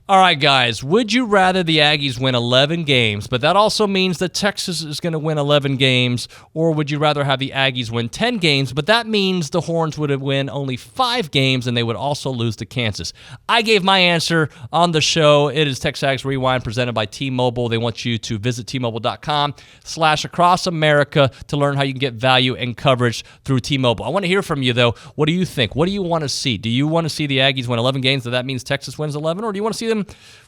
All right, guys, would you rather the Aggies win 11 games, but that also means that Texas is going to win 11 games, or would you rather have the Aggies win 10 games, but that means the Horns would win only 5 games and they would also lose to Kansas? I gave my answer on the show. It is TexAgs Rewind presented by T-Mobile. They want you to visit T-Mobile.com/acrossamerica to learn how you can get value and coverage through T-Mobile. I want to hear from you, though. What do you think? What do you want to see? Do you want to see the Aggies win 11 games, so that means Texas wins 11, or do you want to see them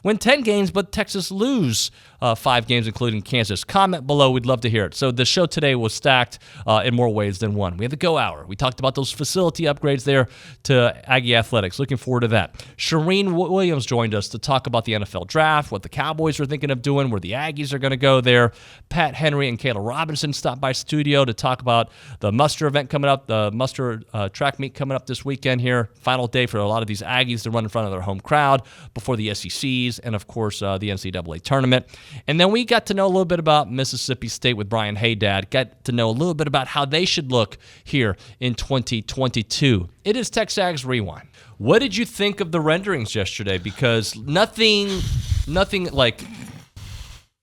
win 10 games, but Texas lose 5 games, including Kansas? Comment below. We'd love to hear it. So the show today was stacked in more ways than one. We had the Go Hour. We talked about those facility upgrades there to Aggie Athletics. Looking forward to that. Charean Williams joined us to talk about the NFL draft, what the Cowboys are thinking of doing, where the Aggies are going to go there. Pat Henry and Kayla Robinson stopped by studio to talk about the muster event coming up, the muster track meet coming up this weekend here. Final day for a lot of these Aggies to run in front of their home crowd before the SECs and, of course, the NCAA tournament. And then we got to know a little bit about Mississippi State with Brian Hadad, got to know a little bit about how they should look here in 2022. It is TexAgs Rewind. What did you think of the renderings yesterday? Because nothing like,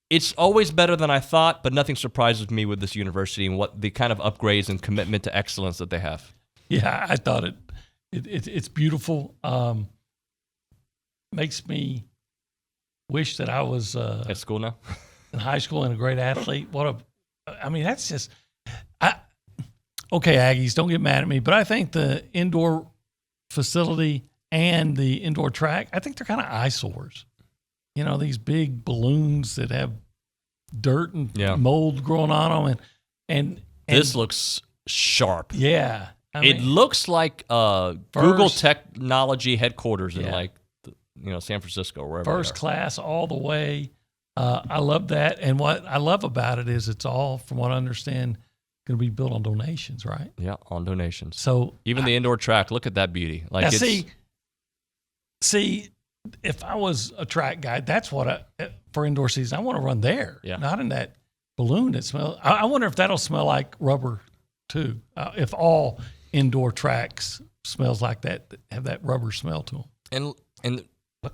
it's always better than I thought, but nothing surprises me with this university and what the kind of upgrades and commitment to excellence that they have. Yeah, I thought it's beautiful. Makes me wish that I was at school now, in high school, and a great athlete. That's just, okay, Aggies, don't get mad at me, but I think the indoor facility and the indoor track, I think they're kind of eyesores. You know, these big balloons that have dirt and mold growing on them, and this looks sharp. Yeah, it looks like Google technology headquarters in San Francisco, or wherever. First class all the way. I love that. And what I love about it is it's all, from what I understand, going to be built on donations, right? Yeah, on donations. So even the indoor track, look at that beauty. Like, see, if I was a track guy, that's what for indoor season, I want to run there, not in that balloon that smells. I wonder if that'll smell like rubber too. If all indoor tracks smells like that, have that rubber smell to them. And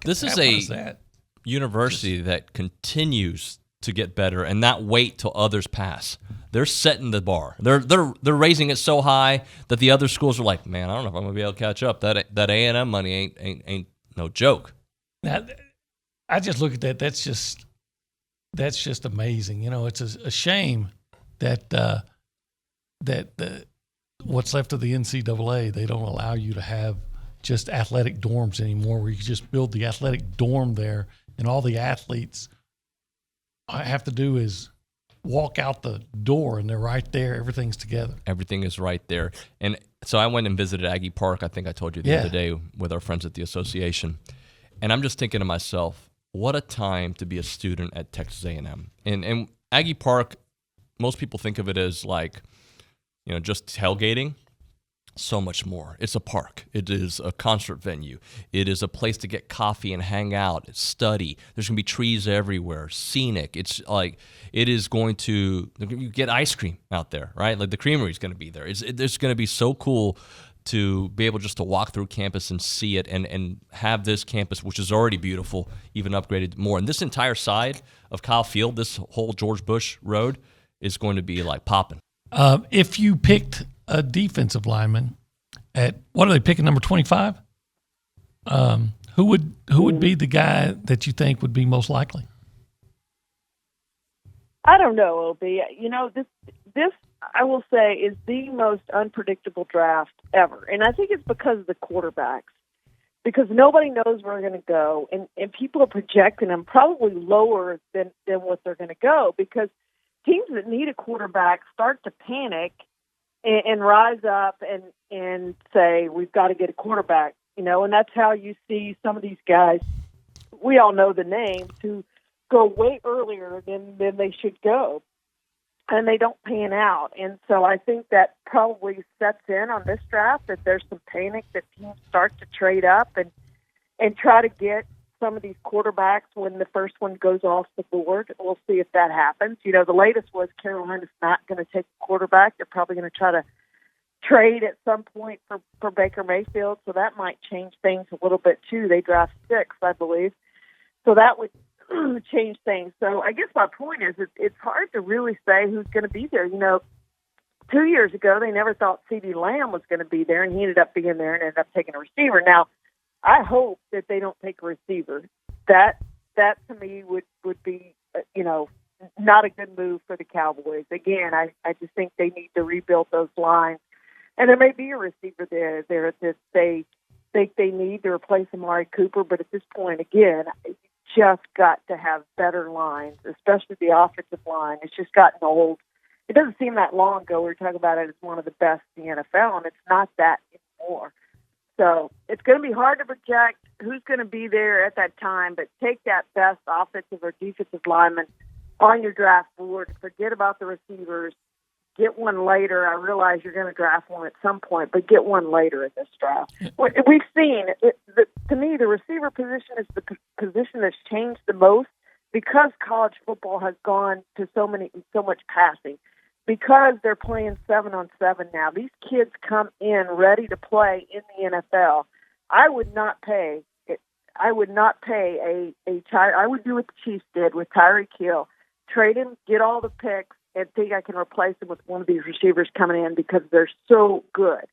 this is a university that continues to get better and not wait till others pass. They're setting the bar. They're raising it so high that the other schools are like, man, I don't know if I'm gonna be able to catch up. That A&M money ain't no joke. Now, I just look at that. That's just amazing. You know, it's a shame that what's left of the NCAA, they don't allow you to have just athletic dorms anymore, where you can just build the athletic dorm there, and all the athletes have to do is walk out the door and they're right there. Everything's together. Everything is right there. And so I went and visited Aggie Park. I think I told you the other day with our friends at the association. And I'm just thinking to myself, what a time to be a student at Texas A&M. And Aggie Park, most people think of it as like, just tailgating. So much more. It's a park. It is a concert venue. It is a place to get coffee and hang out, study. There's going to be trees everywhere, scenic. It's like, it is going to, you get ice cream out there, right? Like the creamery is going to be there. It's going to be so cool to be able just to walk through campus and see it and have this campus, which is already beautiful, even upgraded more. And this entire side of Kyle Field, this whole George Bush Road is going to be like popping. If you picked a defensive lineman at, what are they picking, number 25? Who would be the guy that you think would be most likely? I don't know, OB. This I will say is the most unpredictable draft ever, and I think it's because of the quarterbacks. Because nobody knows where they're going to go, and people are projecting them probably lower than what they're going to go, because teams that need a quarterback start to panic and rise up and say, we've got to get a quarterback, and that's how you see some of these guys, we all know the names, who go way earlier than they should go, and they don't pan out. And so I think that probably sets in on this draft, that there's some panic, that teams start to trade up and try to get some of these quarterbacks when the first one goes off the board. We'll see if that happens. The latest was Carolina's not going to take a quarterback. They're probably going to try to trade at some point for Baker Mayfield, so that might change things a little bit too. They draft 6, I believe. So that would change things. So I guess my point is it's hard to really say who's going to be there. 2 years ago, they never thought C.D. Lamb was going to be there, and he ended up being there and ended up taking a receiver. Now, I hope that they don't take a receiver. That to me would be, not a good move for the Cowboys. Again, I just think they need to rebuild those lines. And there may be a receiver there that they think they need to replace Amari Cooper, but at this point, again, you just got to have better lines, especially the offensive line. It's just gotten old. It doesn't seem that long ago we were talking about it as one of the best in the NFL, and it's not that anymore. So it's going to be hard to project who's going to be there at that time, but take that best offensive or defensive lineman on your draft board. Forget about the receivers. Get one later. I realize you're going to draft one at some point, but get one later in this draft. We've seen, to me, the receiver position is the position that's changed the most because college football has gone to so much passing. Because they're playing 7-on-7 now, these kids come in ready to play in the NFL. I would not pay I would do what the Chiefs did with Tyreek Hill. Trade him, get all the picks, and think I can replace him with one of these receivers coming in because they're so good.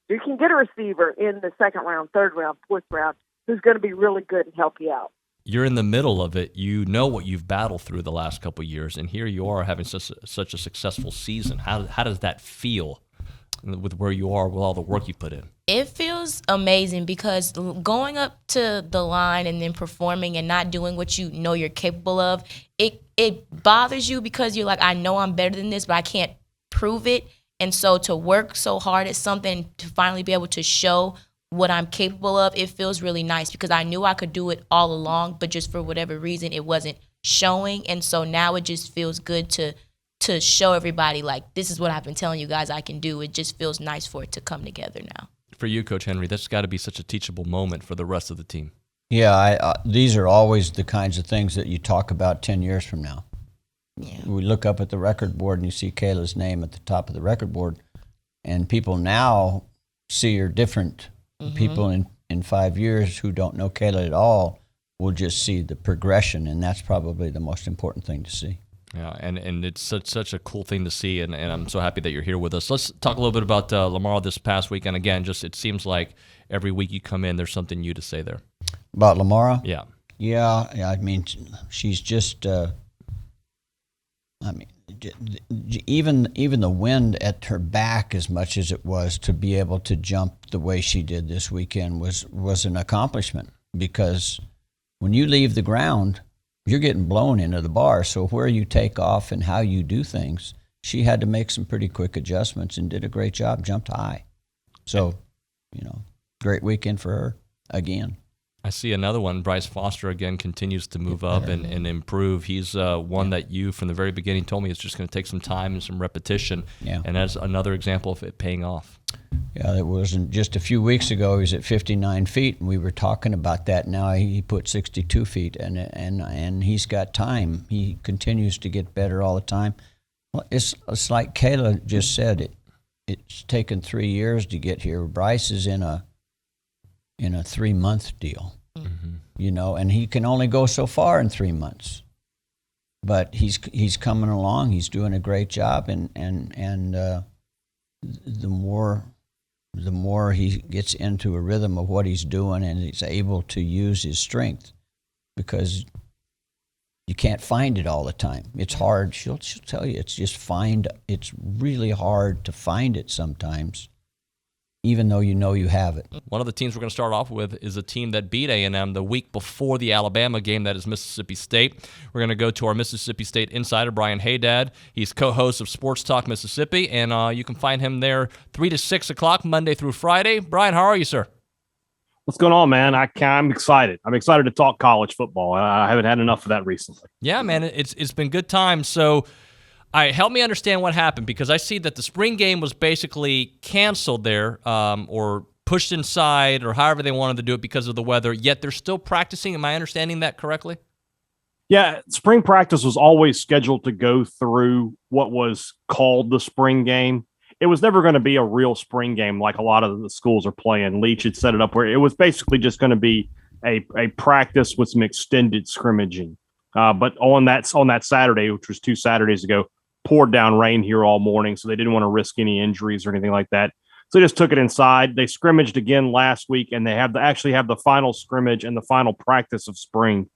You can get a receiver in the second round, third round, fourth round who's going to be really good and help you out. You're in the middle of it. You know what you've battled through the last couple of years, and here you are having such a successful season. How does that feel with where you are with all the work you put in? It feels amazing because going up to the line and then performing and not doing what you know you're capable of, it bothers you because you're like, I know I'm better than this, but I can't prove it. And so to work so hard at something, to finally be able to show what I'm capable of, it feels really nice because I knew I could do it all along, but just for whatever reason, it wasn't showing. And so now it just feels good to show everybody, like, this is what I've been telling you guys I can do. It just feels nice for it to come together now. For you, Coach Henry, that's got to be such a teachable moment for the rest of the team. Yeah, these are always the kinds of things that you talk about 10 years from now. Yeah. We look up at the record board and you see Kayla's name at the top of the record board, and people now see her different. Mm-hmm. People in 5 years who don't know Kayla at all will just see the progression, and that's probably the most important thing to see. Yeah, and it's such a cool thing to see, and I'm so happy that you're here with us. Let's talk a little bit about Lamar this past week, and again, just it seems like every week you come in, there's something new to say there. About Lamar? Yeah. Yeah, I mean, she's just, even the wind at her back, as much as it was to be able to jump the way she did this weekend, was an accomplishment, because when you leave the ground, you're getting blown into the bar. So where you take off and how you do things, she had to make some pretty quick adjustments and did a great job, jumped high. So, great weekend for her again. I see another one. Bryce Foster, again, continues to move up and improve. He's one that you, from the very beginning, told me it's just going to take some time and some repetition. Yeah. And that's another example of it paying off. Yeah, it wasn't just a few weeks ago. He was at 59 feet, and we were talking about that. Now he put 62 feet, and he's got time. He continues to get better all the time. Well, it's like Kayla just said. It's taken 3 years to get here. Bryce is in a 3-month deal, and he can only go so far in 3 months. But he's coming along. He's doing a great job, and the more he gets into a rhythm of what he's doing, and he's able to use his strength, because you can't find it all the time. It's hard. She'll tell you it's really hard to find it sometimes, even though you know you have it. One of the teams we're going to start off with is a team that beat A&M the week before the Alabama game. That is Mississippi State. We're going to go to our Mississippi State insider, Brian Hadad. He's co-host of Sports Talk Mississippi, and you can find him there 3 to 6 o'clock, Monday through Friday. Brian, how are you, sir? What's going on, man? I'm excited. I'm excited to talk college football. I haven't had enough of that recently. Yeah, man, it's been good times. So, help me understand what happened, because I see that the spring game was basically canceled there, or pushed inside, or however they wanted to do it because of the weather, yet they're still practicing. Am I understanding that correctly? Yeah, spring practice was always scheduled to go through what was called the spring game. It was never going to be a real spring game like a lot of the schools are playing. Leach had set it up where it was basically just going to be a practice with some extended scrimmaging. But on that Saturday, which was 2 Saturdays ago, poured down rain here all morning, so they didn't want to risk any injuries or anything like that. So they just took it inside. They scrimmaged again last week, and they actually have the final scrimmage and the final practice of spring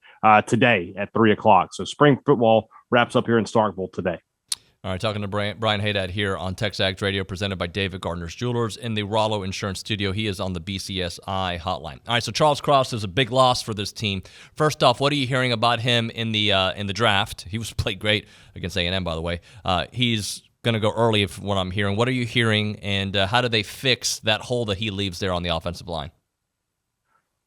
today at 3:00. So spring football wraps up here in Starkville today. All right, talking to Brian Hadad here on TexAgs Radio, presented by David Gardner's Jewelers in the Rollo Insurance Studio. He is on the BCSI hotline. All right, so Charles Cross is a big loss for this team. First off, what are you hearing about him in the draft? He played great against A&M, by the way. He's going to go early, from what I'm hearing. What are you hearing, and how do they fix that hole that he leaves there on the offensive line?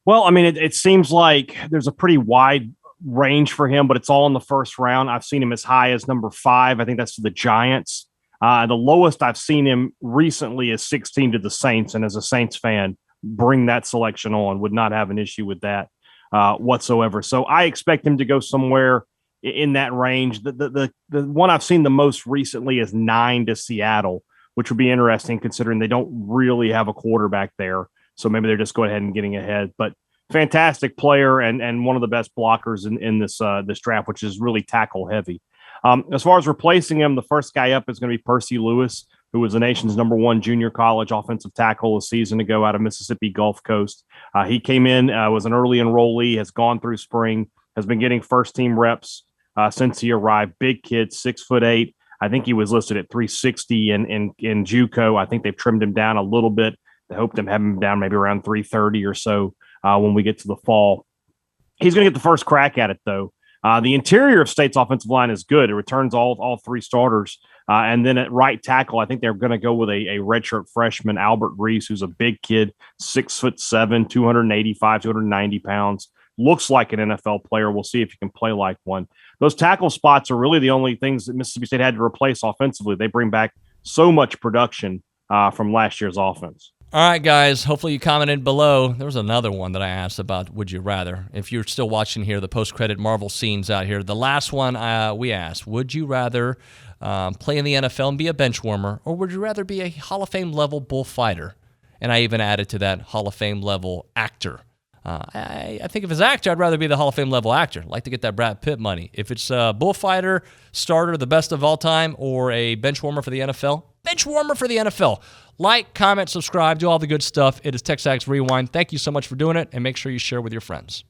Well, I mean, it seems like there's a pretty wide range for him, but it's all in the first round. I've seen him as high as number 5. I think that's to the Giants. The lowest I've seen him recently is 16 to the Saints. And as a Saints fan, bring that selection on. Would not have an issue with that whatsoever. So I expect him to go somewhere in that range. The one I've seen the most recently is 9 to Seattle, which would be interesting considering they don't really have a quarterback there. So maybe they're just going ahead and getting ahead. But fantastic player and one of the best blockers in this draft, which is really tackle heavy. As far as replacing him, the first guy up is going to be Percy Lewis, who was the nation's #1 junior college offensive tackle a season ago out of Mississippi Gulf Coast. He came in, was an early enrollee, has gone through spring, has been getting first team reps since he arrived. Big kid, 6'8". I think he was listed at 360 in JUCO. I think they've trimmed him down a little bit. They hope to have him down maybe around 330 or so. When we get to the fall. He's going to get the first crack at it, though. The interior of State's offensive line is good. It returns all 3 starters. And then at right tackle, I think they're going to go with a redshirt freshman, Albert Reese, who's a big kid, 6'7", 285, 290 pounds. Looks like an NFL player. We'll see if he can play like one. Those tackle spots are really the only things that Mississippi State had to replace offensively. They bring back so much production from last year's offense. All right, guys, hopefully you commented below. There was another one that I asked about, would you rather? If you're still watching here, the post-credit Marvel scenes out here, the last one we asked, would you rather play in the NFL and be a bench warmer, or would you rather be a Hall of Fame level bullfighter? And I even added to that Hall of Fame level actor. I think if it's actor, I'd rather be the Hall of Fame level actor. I'd like to get that Brad Pitt money. If it's a bullfighter, starter, the best of all time, or a bench warmer for the NFL, bench warmer for the NFL. Like, comment, subscribe, do all the good stuff. It is TexAgs Rewind. Thank you so much for doing it, and make sure you share with your friends.